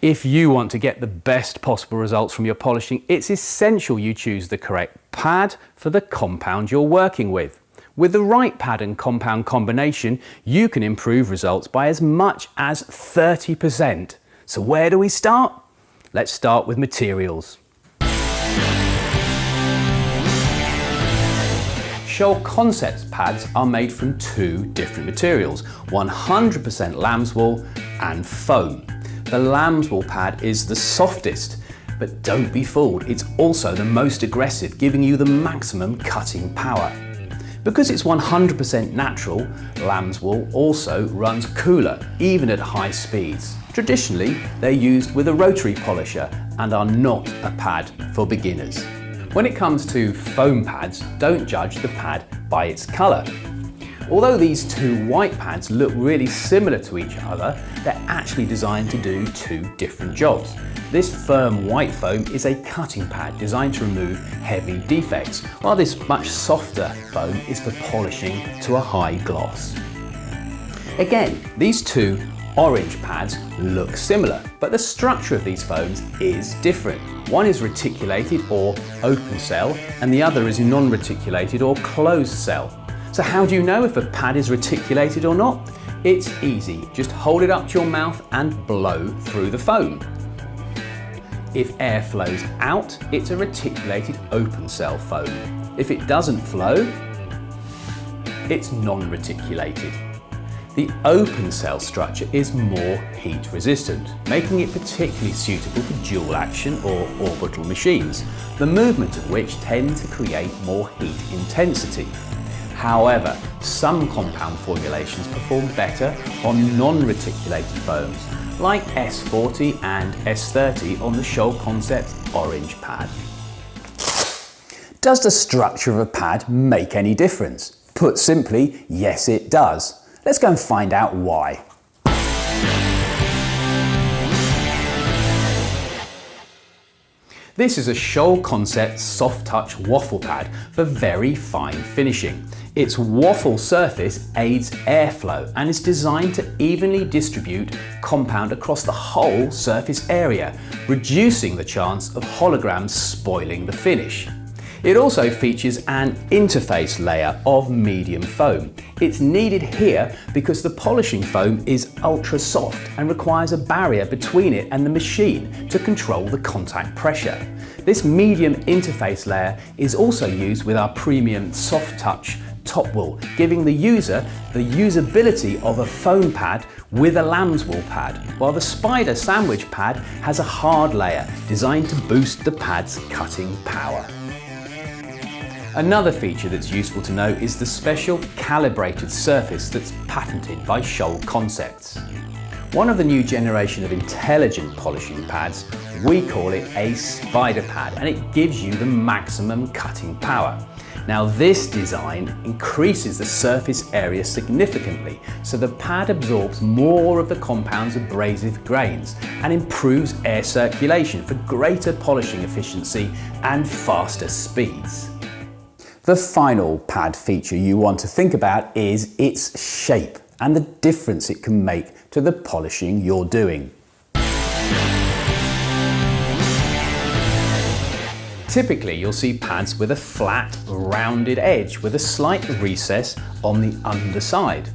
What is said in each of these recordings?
If you want to get the best possible results from your polishing, it's essential you choose the correct pad for the compound you're working with. With the right pad and compound combination, you can improve results by as much as 30%. So where do we start? Let's start with materials. Scholl Concepts pads are made from two different materials, 100% lambswool and foam. The lambswool pad is the softest, but don't be fooled, it's also the most aggressive, giving you the maximum cutting power. Because it's 100% natural, lambswool also runs cooler, even at high speeds. Traditionally, they're used with a rotary polisher and are not a pad for beginners. When it comes to foam pads, don't judge the pad by its colour. Although these two white pads look really similar to each other, they're actually designed to do two different jobs. This firm white foam is a cutting pad designed to remove heavy defects, while this much softer foam is for polishing to a high gloss. Again, these two orange pads look similar, but the structure of these foams is different. One is reticulated or open cell, and the other is non-reticulated or closed cell. So how do you know if a pad is reticulated or not? It's easy, just hold it up to your mouth and blow through the foam. If air flows out, it's a reticulated open cell foam. If it doesn't flow, it's non-reticulated. The open cell structure is more heat resistant, making it particularly suitable for dual action or orbital machines, the movement of which tend to create more heat intensity. However, some compound formulations perform better on non-reticulated foams, like S40 and S30 on the Scholl Concepts orange pad. Does the structure of a pad make any difference? Put simply, yes it does. Let's go and find out why. This is a Scholl Concepts soft touch waffle pad for very fine finishing. Its waffle surface aids airflow and is designed to evenly distribute compound across the whole surface area, reducing the chance of holograms spoiling the finish. It also features an interface layer of medium foam. It's needed here because the polishing foam is ultra soft and requires a barrier between it and the machine to control the contact pressure. This medium interface layer is also used with our premium soft touch top wool, giving the user the usability of a foam pad with a lambswool pad, while the spider sandwich pad has a hard layer designed to boost the pad's cutting power. Another feature that's useful to know is the special calibrated surface that's patented by Scholl Concepts. One of the new generation of intelligent polishing pads, we call it a spider pad, and it gives you the maximum cutting power. Now this design increases the surface area significantly, so the pad absorbs more of the compound's abrasive grains and improves air circulation for greater polishing efficiency and faster speeds. The final pad feature you want to think about is its shape and the difference it can make to the polishing you're doing. Typically, you'll see pads with a flat, rounded edge with a slight recess on the underside.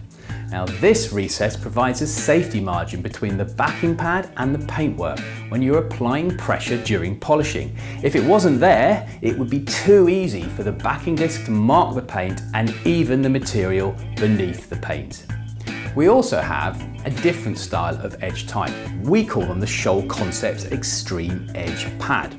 Now this recess provides a safety margin between the backing pad and the paintwork when you're applying pressure during polishing. If it wasn't there, it would be too easy for the backing disc to mark the paint and even the material beneath the paint. We also have a different style of edge type. We call them the Scholl Concepts Extreme Edge Pad.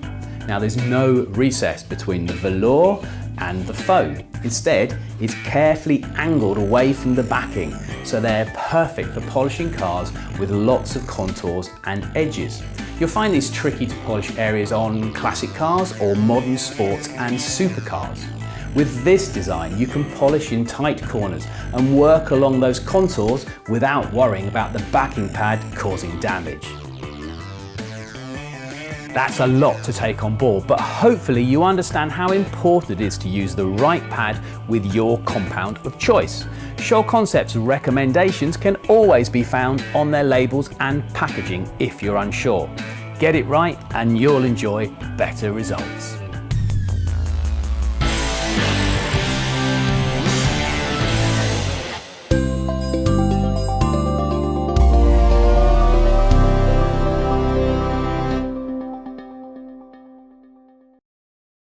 Now there's no recess between the velour and the foam. Instead, it's carefully angled away from the backing, so they're perfect for polishing cars with lots of contours and edges. You'll find these tricky to polish areas on classic cars or modern sports and supercars. With this design, you can polish in tight corners and work along those contours without worrying about the backing pad causing damage. That's a lot to take on board, but hopefully you understand how important it is to use the right pad with your compound of choice. Scholl Concepts recommendations can always be found on their labels and packaging if you're unsure. Get it right and you'll enjoy better results.